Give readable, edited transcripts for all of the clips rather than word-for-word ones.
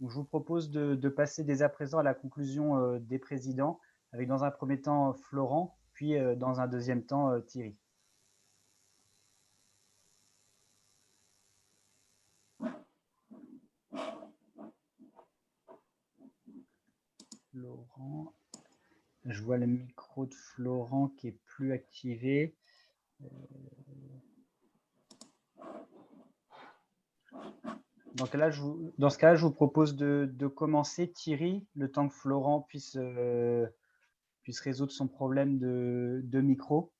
Donc, je vous propose de passer dès à présent à la conclusion des présidents, avec dans un premier temps Florent, puis dans un deuxième temps Thierry. Florent, je vois le micro de Florent qui est plus activé. Dans ce cas-là, je vous propose de commencer, Thierry, le temps que Florent puisse résoudre son problème de micro.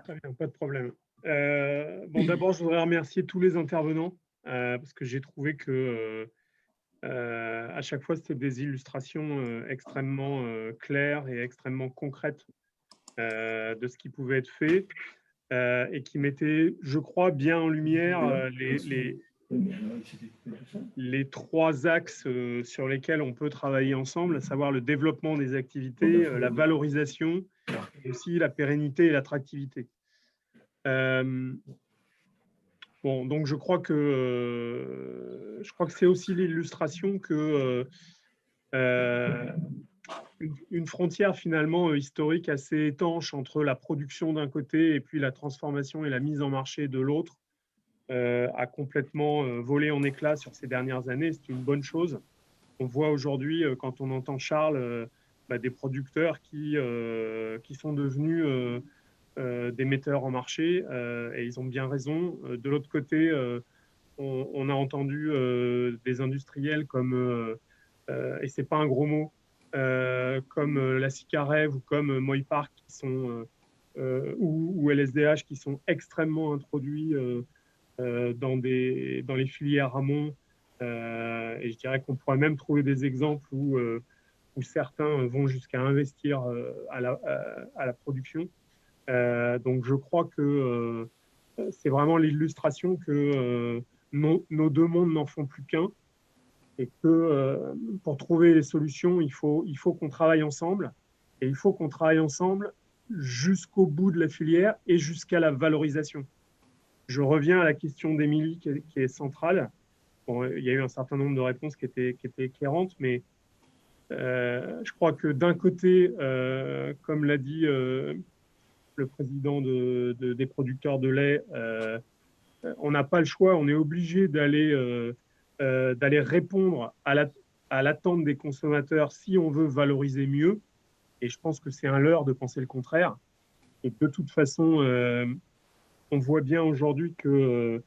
Très bien, pas de problème. Bon, d'abord, je voudrais remercier tous les intervenants parce que j'ai trouvé que à chaque fois, c'était des illustrations extrêmement claires et extrêmement concrètes de ce qui pouvait être fait et qui mettaient, je crois, bien en lumière les trois axes sur lesquels on peut travailler ensemble, à savoir le développement des activités, la valorisation et aussi la pérennité et l'attractivité. Bon, donc je crois que c'est aussi l'illustration que une frontière finalement historique assez étanche entre la production d'un côté et puis la transformation et la mise en marché de l'autre a complètement volé en éclats sur ces dernières années. C'est une bonne chose. On voit aujourd'hui, quand on entend Charles, des producteurs qui sont devenus des metteurs en marché et ils ont bien raison. De l'autre côté, on a entendu des industriels comme, et c'est pas un gros mot, comme la Cicarev ou comme Moïpark qui sont, ou LSDH qui sont extrêmement introduits dans les filières amont. Et je dirais qu'on pourrait même trouver des exemples où certains vont jusqu'à investir à la production. Donc je crois que c'est vraiment l'illustration que nos deux mondes n'en font plus qu'un et que pour trouver les solutions, il faut qu'on travaille ensemble et il faut qu'on travaille ensemble jusqu'au bout de la filière et jusqu'à la valorisation. Je reviens à la question d'Émilie qui est centrale. Bon, il y a eu un certain nombre de réponses qui étaient éclairantes, mais je crois que d'un côté, comme l'a dit le président des producteurs de lait, on n'a pas le choix, on est obligé d'aller répondre à l'attente des consommateurs si on veut valoriser mieux. Et je pense que c'est un leurre de penser le contraire. Et de toute façon, on voit bien aujourd'hui que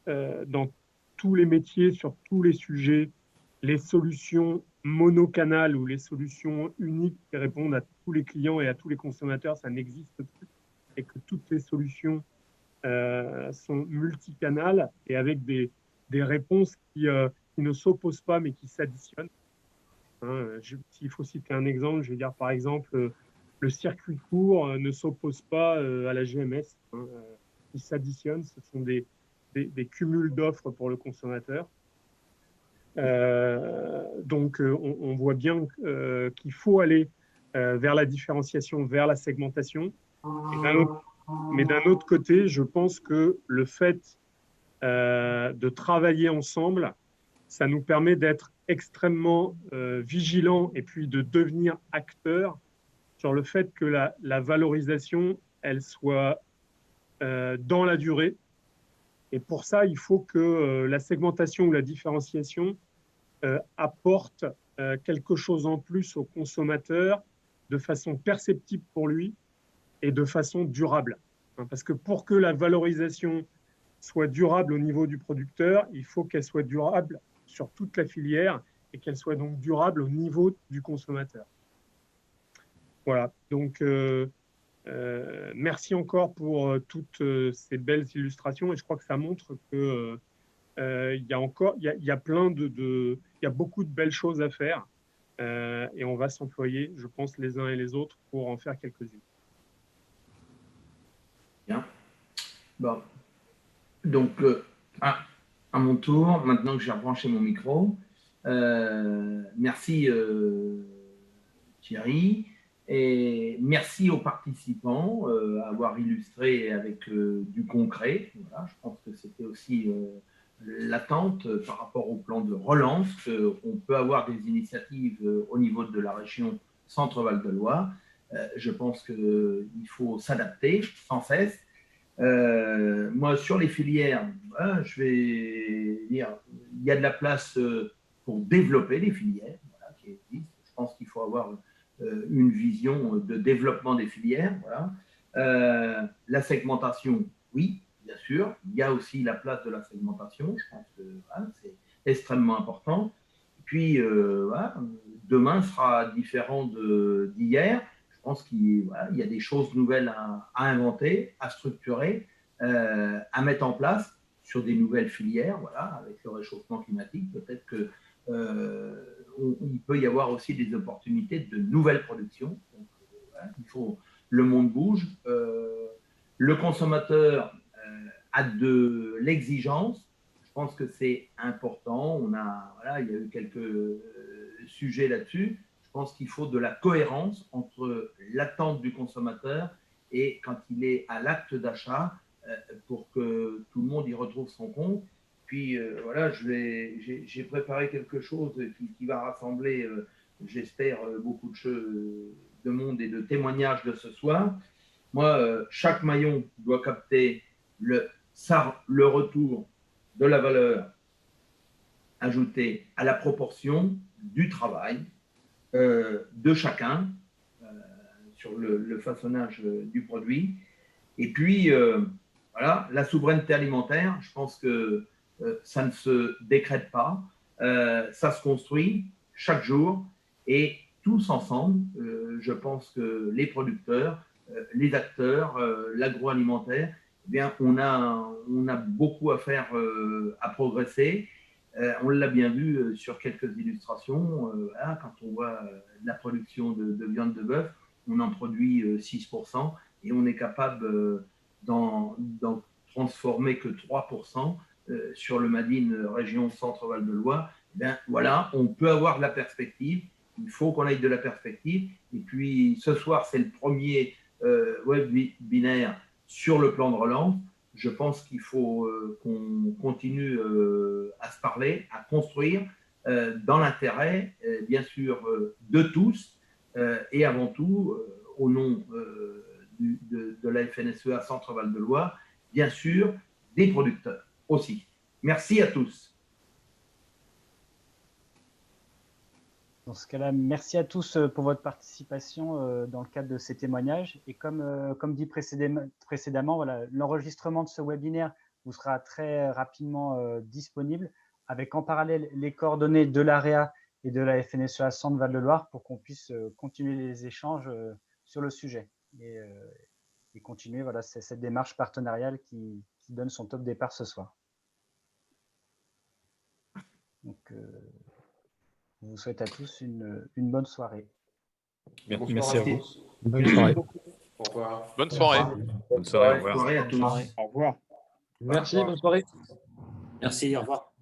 dans tous les métiers, sur tous les sujets, les solutions monocanales ou les solutions uniques qui répondent à tous les clients et à tous les consommateurs, ça n'existe plus. Et que toutes les solutions sont multicanales et avec des réponses qui ne s'opposent pas mais qui s'additionnent. S'il faut citer un exemple, je vais dire par exemple, le circuit court ne s'oppose pas à la GMS. Ils s'additionnent, ce sont des cumuls d'offres pour le consommateur. Donc, on voit bien qu'il faut aller vers la différenciation, vers la segmentation. Mais d'un autre côté, je pense que le fait de travailler ensemble, ça nous permet d'être extrêmement vigilants et puis de devenir acteurs sur le fait que la valorisation, elle soit dans la durée. Et pour ça, il faut que la segmentation ou la différenciation apporte quelque chose en plus au consommateur de façon perceptible pour lui et de façon durable. Parce que pour que la valorisation soit durable au niveau du producteur, il faut qu'elle soit durable sur toute la filière et qu'elle soit donc durable au niveau du consommateur. Voilà, donc merci encore pour toutes ces belles illustrations et je crois que ça montre que il y a beaucoup de belles choses à faire et on va s'employer, je pense, les uns et les autres pour en faire quelques-unes. Bien. Bon. Donc, à mon tour, maintenant que j'ai rebranché mon micro, merci Thierry, et merci aux participants d'avoir illustré avec du concret. Voilà, je pense que c'était aussi l'attente par rapport au plan de relance. On peut avoir des initiatives au niveau de la région Centre-Val de Loire. Je pense qu'il faut s'adapter sans cesse. Moi, sur les filières, je vais dire, il y a de la place pour développer les filières voilà, qui existent. Je pense qu'il faut avoir une vision de développement des filières. Voilà. La segmentation, oui, bien sûr. Il y a aussi la place de la segmentation. Je pense que voilà, c'est extrêmement important. Et puis, voilà, demain sera différent d'hier. Je pense qu'il voilà, y a des choses nouvelles à inventer, à structurer, à mettre en place sur des nouvelles filières. Voilà, avec le réchauffement climatique, peut-être que il peut y avoir aussi des opportunités de nouvelles productions. Donc, voilà, le monde bouge. Le consommateur a de l'exigence. Je pense que c'est important. Voilà, il y a eu quelques sujets là-dessus. Je pense qu'il faut de la cohérence entre l'attente du consommateur et quand il est à l'acte d'achat pour que tout le monde y retrouve son compte. Puis voilà, j'ai préparé quelque chose qui va rassembler, j'espère, beaucoup de monde et de témoignages de ce soir. Moi, chaque maillon doit capter le retour de la valeur ajoutée à la proportion du travail de chacun sur le façonnage du produit. Et puis, voilà, la souveraineté alimentaire, je pense que ça ne se décrète pas, ça se construit chaque jour et tous ensemble, je pense que les producteurs, les acteurs, l'agroalimentaire, eh bien, on a beaucoup à faire, à progresser. On l'a bien vu sur quelques illustrations. Voilà, quand on voit la production de viande de bœuf, on en produit 6% et on est capable d'en transformer que 3% sur le Madine région Centre-Val de Loire. Eh bien, voilà, on peut avoir de la perspective. Il faut qu'on aille de la perspective. Et puis, ce soir, c'est le premier webinaire sur le plan de relance. Je pense qu'il faut qu'on continue à se parler, à construire dans l'intérêt, bien sûr, de tous et avant tout, au nom de la FNSEA Centre-Val de Loire, bien sûr, des producteurs aussi. Merci à tous. Dans ce cas-là, merci à tous pour votre participation dans le cadre de ces témoignages. Et comme dit précédemment, voilà, l'enregistrement de ce webinaire vous sera très rapidement disponible, avec en parallèle les coordonnées de l'AREA et de la FNSEA Centre Val de Loire pour qu'on puisse continuer les échanges sur le sujet et continuer voilà, cette démarche partenariale qui donne son top départ ce soir. Donc, je vous souhaite à tous une bonne soirée. Merci à vous. Bonne soirée. Au revoir. Bonne soirée. Bonne soirée, au revoir. Bonne soirée à tous. Au revoir. Merci, bonne soirée. Merci, au revoir.